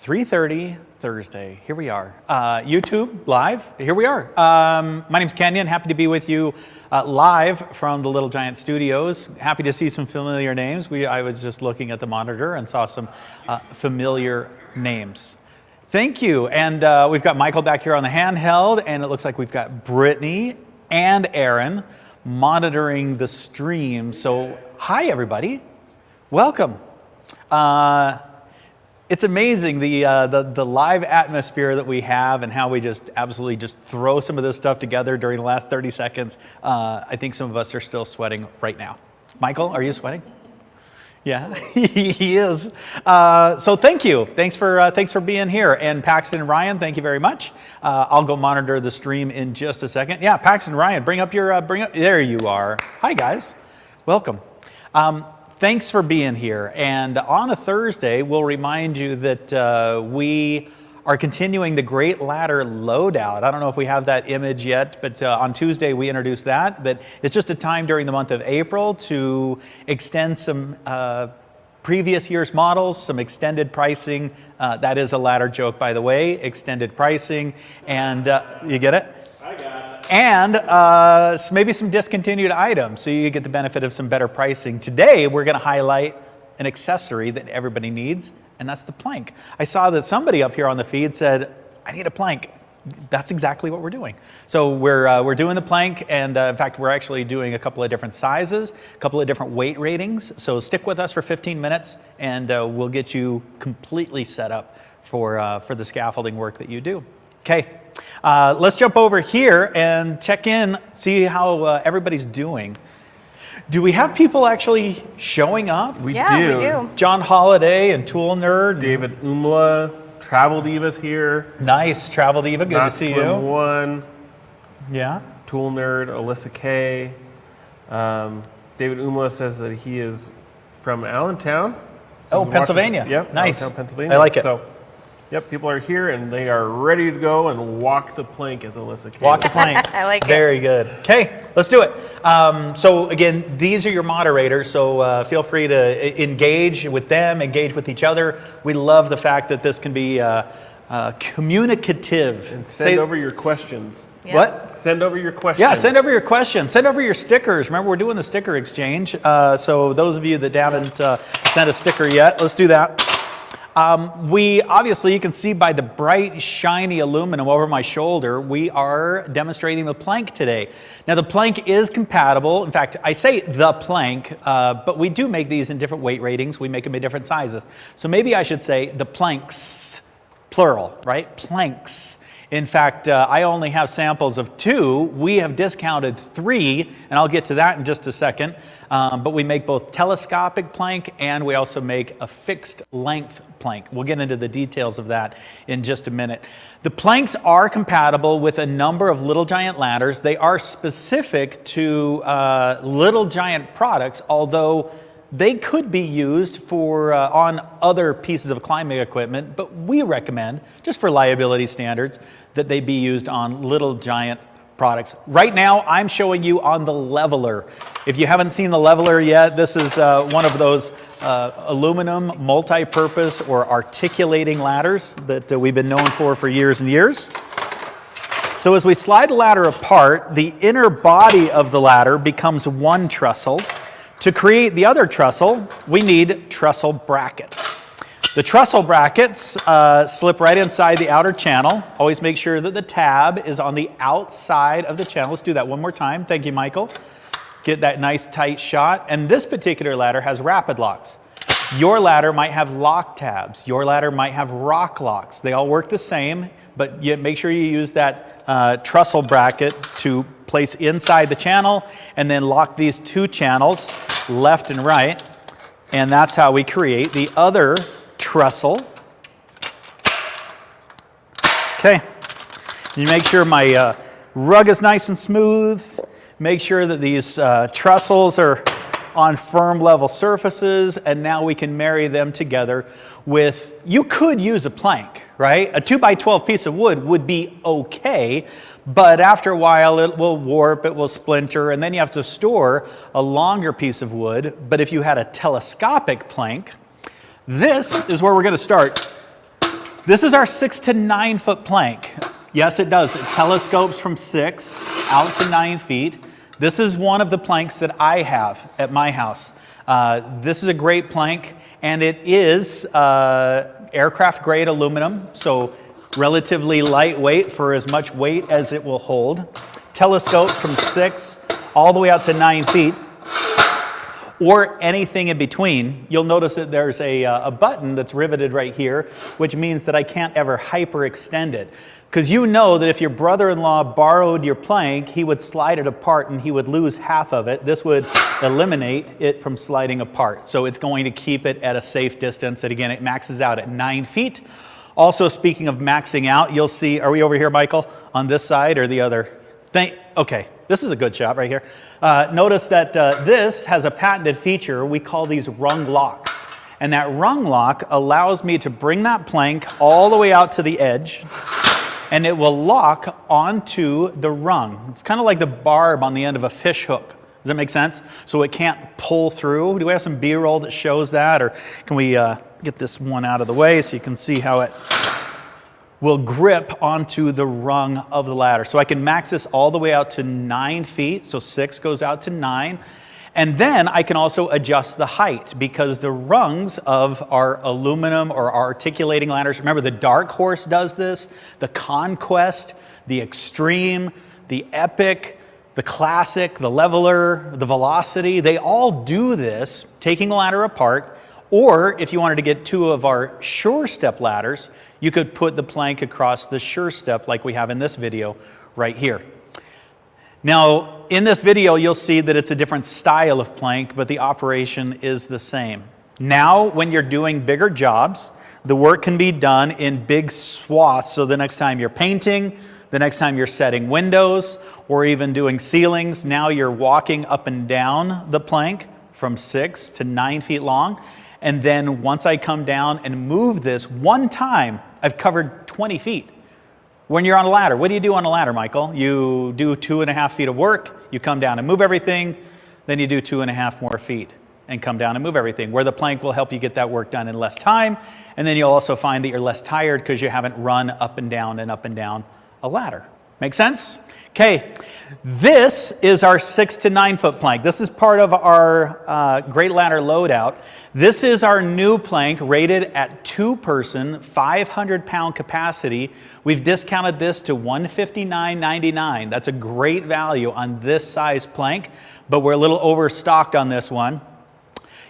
3:30 Thursday. Here we are. YouTube live. Here we are. My name's Kenyon. Happy to be with you live from the Little Giant Studios. Happy to see some familiar names. I was just looking at the monitor and saw some familiar names. Thank you. And we've got Michael back here on the handheld, and it looks like we've got Brittany and Aaron monitoring the stream. So hi, everybody. Welcome. It's amazing the live atmosphere that we have and how we just absolutely just throw some of this stuff together during the last 30 seconds. I think some of us are still sweating right now. Michael, are you sweating? Yeah, he is. So thank you. Thanks for being here. And Paxton and Ryan, thank you very much. I'll go monitor the stream in just a second. Yeah, Paxton and Ryan, bring up. There you are. Hi guys, welcome. Thanks for being here. And on a Thursday, we'll remind you that we are continuing the Great Ladder Loadout. I don't know if we have that image yet, but on Tuesday we introduced that. But it's just a time during the month of April to extend some previous year's models, some extended pricing. That is a ladder joke, by the way, extended pricing. And you get it? I got it. And maybe some discontinued items, so you get the benefit of some better pricing. Today, we're going to highlight an accessory that everybody needs, and that's the plank. I saw that somebody up here on the feed said, I need a plank. That's exactly what we're doing. So we're doing the plank, and in fact, we're actually doing a couple of different sizes, a couple of different weight ratings. So stick with us for 15 minutes, and we'll get you completely set up for the scaffolding work that you do. Okay. Let's jump over here and check in, see how everybody's doing. Do we have people actually showing up? We do. John Holiday and Tool Nerd. David Umla, Travel Diva's here. Nice, Travel Diva, good to see you. One. Yeah. Tool Nerd, Alyssa K. David Umla says that he is from Allentown. Oh, Pennsylvania. Yep, nice. Allentown, Pennsylvania. I like it. So, yep, people are here and they are ready to go and walk the plank, as Alyssa K. Walk the plank. I like it. Very good. Okay, let's do it. So again, these are your moderators, so feel free to engage with them, engage with each other. We love the fact that this can be communicative. And send over your questions. Yeah. What? Send over your questions. Yeah, send over your questions. Send over your stickers. Remember, we're doing the sticker exchange. So those of you that haven't sent a sticker yet, let's do that. We obviously, you can see by the bright, shiny aluminum over my shoulder, we are demonstrating the plank today. Now, the plank is compatible. In fact, I say the plank, but we do make these in different weight ratings. We make them in different sizes. So maybe I should say the planks, plural, right? Planks. In fact, I only have samples of 2. We have discounted 3, and I'll get to that in just a second. But we make both telescopic plank, and we also make a fixed length plank. We'll get into the details of that in just a minute. The planks are compatible with a number of Little Giant ladders. They are specific to Little Giant products, although they could be used for on other pieces of climbing equipment, but we recommend, just for liability standards, that they be used on Little Giant products. Right now, I'm showing you on the leveler. If you haven't seen the leveler yet, this is one of those aluminum multi-purpose or articulating ladders that we've been known for years and years. So as we slide the ladder apart, the inner body of the ladder becomes one trestle. To create the other trestle, we need trestle brackets. The trestle brackets slip right inside the outer channel. Always make sure that the tab is on the outside of the channel. Let's do that one more time. Thank you, Michael. Get that nice tight shot. And this particular ladder has rapid locks. Your ladder might have lock tabs. Your ladder might have rock locks. They all work the same, but you make sure you use that trestle bracket to place inside the channel and then lock these 2 channels, left and right. And that's how we create the other trestle. Okay. You make sure my rug is nice and smooth. Make sure that these trestles are on firm level surfaces, and now we can marry them together with, you could use a plank, right? A 2x12 piece of wood would be okay, but after a while it will warp, it will splinter, and then you have to store a longer piece of wood. But if you had a telescopic plank, this is where we're going to start. This is our 6 to 9 foot plank. Yes, it does. It telescopes from 6 out to 9 feet. This is one of the planks that I have at my house. This is a great plank, and it is aircraft grade aluminum, so relatively lightweight for as much weight as it will hold. Telescopes from 6 all the way out to 9 feet, or anything in between. You'll notice that there's a button that's riveted right here, which means that I can't ever hyperextend it. Because you know that if your brother-in-law borrowed your plank, he would slide it apart and he would lose half of it. This would eliminate it from sliding apart. So it's going to keep it at a safe distance. And again, it maxes out at 9 feet. Also, speaking of maxing out, you'll see, are we over here, Michael, on this side or the other? Okay, this is a good shot right here. Notice that this has a patented feature we call these rung locks. And that rung lock allows me to bring that plank all the way out to the edge, and it will lock onto the rung. It's kind of like the barb on the end of a fish hook. Does that make sense? So it can't pull through. Do we have some B-roll that shows that? Or can we get this one out of the way so you can see how it will grip onto the rung of the ladder. So I can max this all the way out to 9 feet. So 6 goes out to 9. And then I can also adjust the height, because the rungs of our aluminum or our articulating ladders, remember the Dark Horse does this, the Conquest, the Extreme, the Epic, the Classic, the Leveler, the Velocity, they all do this, taking the ladder apart. Or if you wanted to get 2 of our Sure Step ladders, you could put the plank across the Sure Step like we have in this video right here. Now, in this video, you'll see that it's a different style of plank, but the operation is the same. Now, when you're doing bigger jobs, the work can be done in big swaths. So the next time you're painting, the next time you're setting windows, or even doing ceilings, now you're walking up and down the plank from 6 to 9 feet long. And then once I come down and move this one time, I've covered 20 feet. When you're on a ladder, what do you do on a ladder, Michael? You do 2.5 feet of work, you come down and move everything, then you do 2.5 more feet and come down and move everything, where the plank will help you get that work done in less time. And then you'll also find that you're less tired because you haven't run up and down a ladder. Make sense? Okay, this is our 6 to 9 foot plank. This is part of our Great Ladder Loadout. This is our new plank rated at 2-person, 500-pound capacity. We've discounted this to $159.99. That's a great value on this size plank, but we're a little overstocked on this one.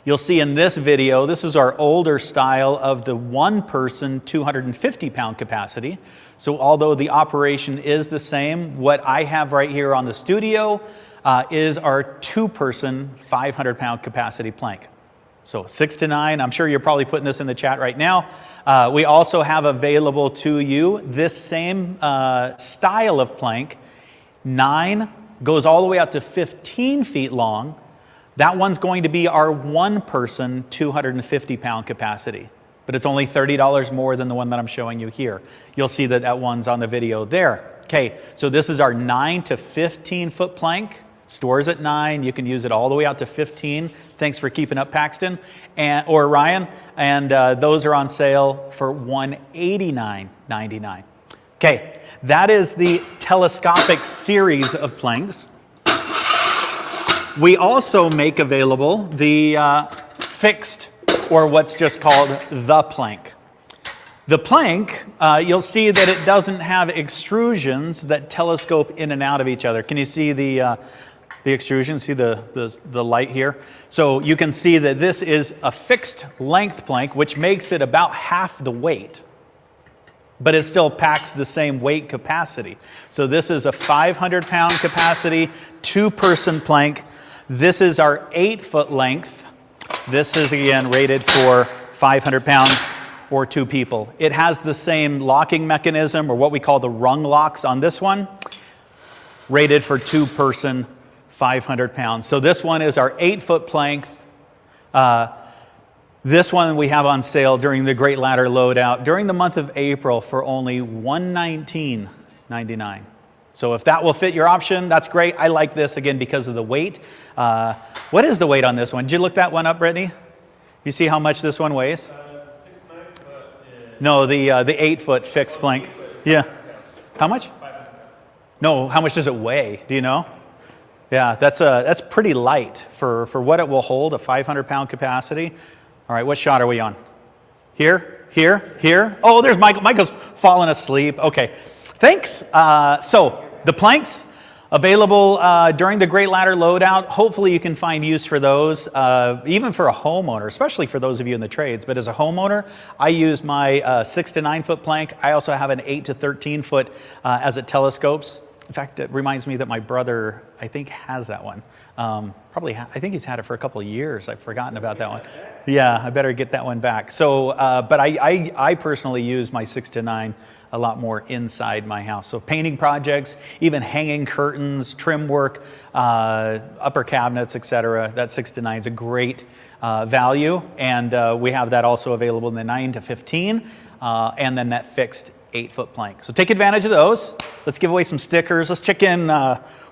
You'll see in this video, this is our older style of the 1-person, 250-pound capacity. So although the operation is the same, what I have right here on the studio is our 2-person, 500-pound capacity plank. So 6 to 9, I'm sure you're probably putting this in the chat right now. We also have available to you this same style of plank. 9 goes all the way out to 15 feet long. That one's going to be our 1-person, 250-pound capacity. But it's only $30 more than the one that I'm showing you here. You'll see that that one's on the video there. Okay, so this is our 9 to 15 foot plank. Stores at 9. You can use it all the way out to 15. Thanks for keeping up, Paxton or Ryan. And those are on sale for $189.99. Okay, that is the Telescopic series of planks. We also make available the fixed, or what's just called the plank. The plank, you'll see that it doesn't have extrusions that telescope in and out of each other. Can you see the extrusion? See the light here? So you can see that this is a fixed length plank, which makes it about half the weight, but it still packs the same weight capacity. So this is a 500-pound capacity, 2-person plank. This is our 8-foot length. This is, again, rated for 500 pounds or 2 people. It has the same locking mechanism, or what we call the rung locks on this one, rated for 2-person, 500 pounds. So this one is our 8-foot plank. This one we have on sale during the Great Ladder Loadout during the month of April for only $119.99. So if that will fit your option, that's great. I like this, again, because of the weight. What is the weight on this one? Did you look that one up, Brittany? You see how much this one weighs? 6 9 foot No, the 8-foot fixed plank. Yeah. How much? No, how much does it weigh? Do you know? Yeah, that's pretty light for what it will hold, a 500-pound capacity. All right, what shot are we on? Here, here, here. Oh, there's Michael. Michael's falling asleep. Okay, thanks. So the planks available during the Great Ladder Loadout. Hopefully you can find use for those, even for a homeowner, especially for those of you in the trades. But as a homeowner, I use my 6 to 9 foot plank. I also have an 8 to 13 foot as it telescopes. In fact, it reminds me that my brother, I think, has that one. I think he's had it for a couple of years. I've forgotten about that one. Yeah, I better get that one back. So, but I personally use my 6 to 9 a lot more inside my house. So painting projects, even hanging curtains, trim work, upper cabinets, etc. That 6 to 9 is a great value. And we have that also available in the 9 to 15, and then that fixed 8-foot plank. So take advantage of those. Let's give away some stickers. Let's check in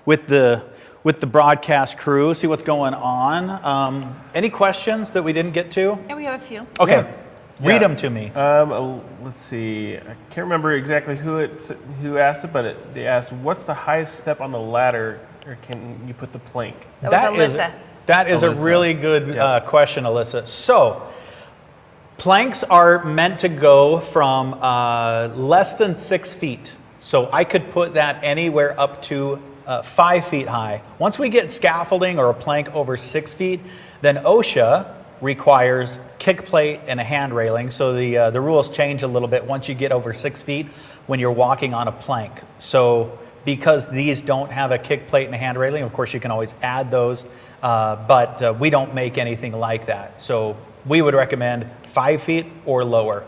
with the broadcast crew, see what's going on. Any questions that we didn't get to? Yeah, we have a few. Okay, Yeah. read them to me. Let's see. I can't remember exactly who asked it, but they asked, "What's the highest step on the ladder, or can you put the plank?" That was Alyssa. That is a Alyssa. really good Yeah. question, Alyssa. So, planks are meant to go from less than 6 feet. So I could put that anywhere up to 5 feet high. Once we get scaffolding or a plank over 6 feet, then OSHA requires kick plate and a hand railing. So the rules change a little bit once you get over 6 feet when you're walking on a plank. So because these don't have a kick plate and a hand railing, of course you can always add those, but we don't make anything like that. So we would recommend 5 feet or lower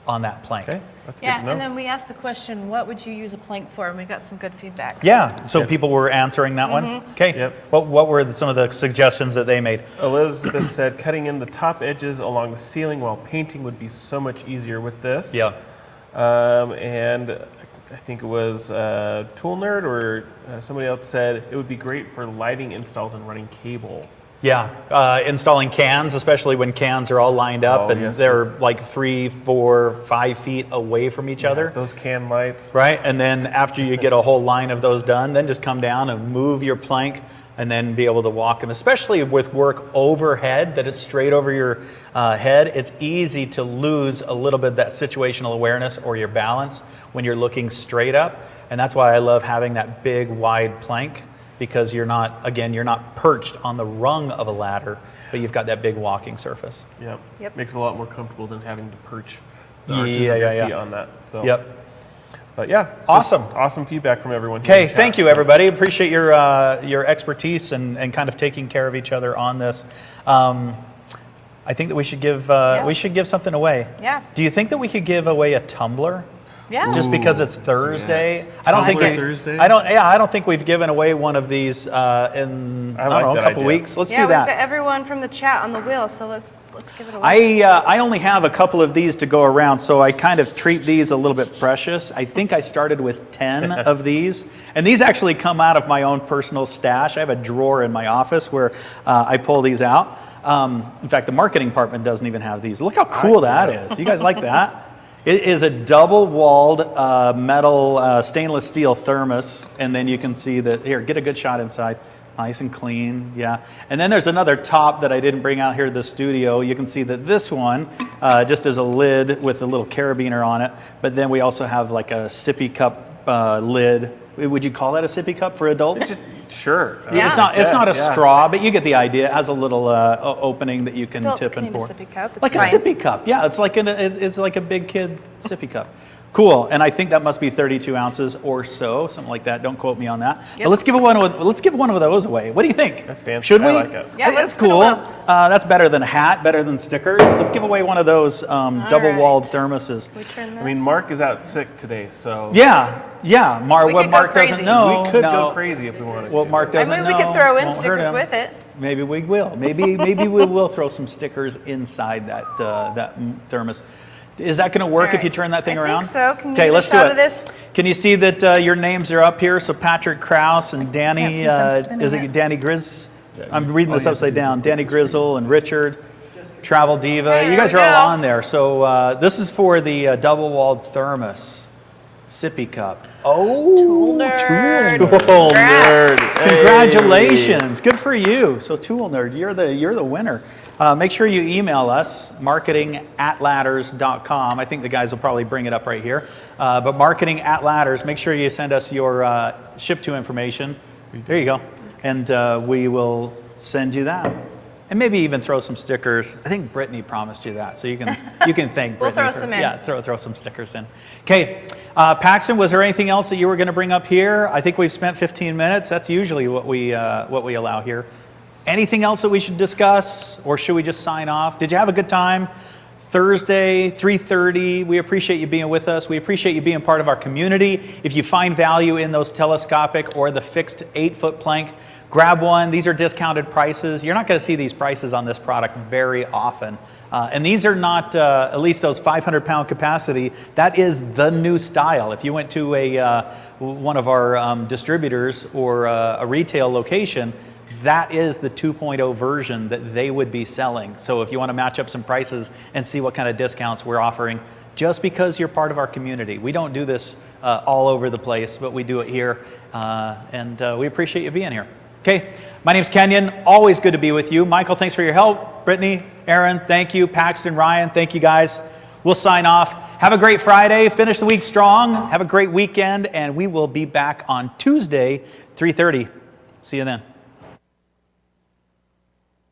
on that plank. Okay, that's good Yeah, to know. and then we asked the question, what would you use a plank for? And we got some good feedback. Yeah, so people were answering that one. Okay, Yep. what were some of the suggestions that they made? Elizabeth said, "Cutting in the top edges along the ceiling while painting would be so much easier with this." Yeah. And I think it was Tool Nerd or somebody else said it would be great for lighting installs and running cable. Yeah, installing cans, especially when cans are all lined up Oh, and yes. they're like 3, 4, 5 feet away from each other. Those can lights. Right, and then after you get a whole line of those done, then just come down and move your plank and then be able to walk. And especially with work overhead, that it's straight over your head, it's easy to lose a little bit of that situational awareness or your balance when you're looking straight up. And that's why I love having that big, wide plank, because you're not perched on the rung of a ladder, but you've got that big walking surface. Yep. Makes it a lot more comfortable than having to perch the Yeah, arches of your yeah. feet on that. So. Yep. But yeah, Awesome. awesome feedback from everyone. here in Okay, chat, thank you, so- everybody. Appreciate your expertise and kind of taking care of each other on this. I think that we should give something away. Yeah. Do you think that we could give away a tumbler? Yeah. Just because it's Thursday, yes. I don't think Tumbler Thursday? I don't think we've given away one of these in I don't like know, a that couple idea. weeks. Let's Yeah, do we've got that. everyone from the chat on the wheel, so let's give it away. I only have a couple of these to go around, so I kind of treat these a little bit precious. I think I started with 10 of these, and these actually come out of my own personal stash. I have a drawer in my office where I pull these out. In fact, the marketing department doesn't even have these. Look how cool that is. You guys like that? It is a double-walled metal stainless steel thermos, and then you can see that, here, get a good shot inside. Nice and clean, yeah. And then there's another top that I didn't bring out here to the studio. You can see that this one just is a lid with a little carabiner on it, but then we also have like a sippy cup lid. Would you call that a sippy cup for adults? It's just sure. Yeah. It's not a yeah. straw, but you get the idea. It has a little opening that you can Adults tip can and need a pour. sippy cup. It's Like fine. a sippy cup, yeah. It's like a big kid sippy cup. Cool, and I think that must be 32 ounces or so, something like that. Don't quote me on that. Yep. But let's give one of those away. What do you think? That's fancy. Should we? I like it. Yeah, That's let's put cool. a will. That's better than a hat, better than stickers. Let's give away one of those double-walled right. thermoses. We turn this. I mean, Mark is out sick today, so Yeah. We What could go Mark doesn't crazy. know. we could no. go crazy if we wanted What to. Mark I doesn't mean, know. we could throw in won't hurt stickers him. with it. Maybe we will. Maybe we will throw some stickers inside that thermos. Is that going to work All if you right. turn that thing I around? think so. Can you Okay, get a let's do shot it. of this? Can you see that your names are up here? So Patrick Krause and Danny, Can't see if I'm spinning is it it. Danny Grizz? I'm reading this upside down. Danny Grizzle and Richard. Travel Diva. Hey, You guys are there we all go. on there. So this is for the double-walled thermos sippy cup. Oh, Tool nerd. Oh, nerd. Congrats. Hey. Congratulations. Good for you. So Tool Nerd, you're the winner. Make sure you email us, marketing@ladders.com. I think the guys will probably bring it up right here. But marketing@ladders, make sure you send us your ship to information. There you go. And we will send you that. And maybe even throw some stickers. I think Brittany promised you that, so you can thank Brittany. We'll throw for- some in. Yeah, throw some stickers in. Okay, Paxton, was there anything else that you were going to bring up here? I think we've spent 15 minutes. That's usually what we allow here. Anything else that we should discuss, or should we just sign off? Did you have a good time? Thursday, 3:30. We appreciate you being with us. We appreciate you being part of our community. If you find value in those telescopic or the fixed 8-foot plank, grab one. These are discounted prices. You're not going to see these prices on this product very often. And these are not, at least those 500-pound capacity, that is the new style. If you went to one of our distributors or a retail location, that is the 2.0 version that they would be selling. So if you want to match up some prices and see what kind of discounts we're offering, just because you're part of our community. We don't do this all over the place, but we do it here. And we appreciate you being here. Okay, my name's Kenyon. Always good to be with you. Michael, thanks for your help. Brittany, Aaron, thank you. Paxton, Ryan, thank you guys. We'll sign off. Have a great Friday. Finish the week strong. Have a great weekend. And we will be back on Tuesday, 3:30. See you then.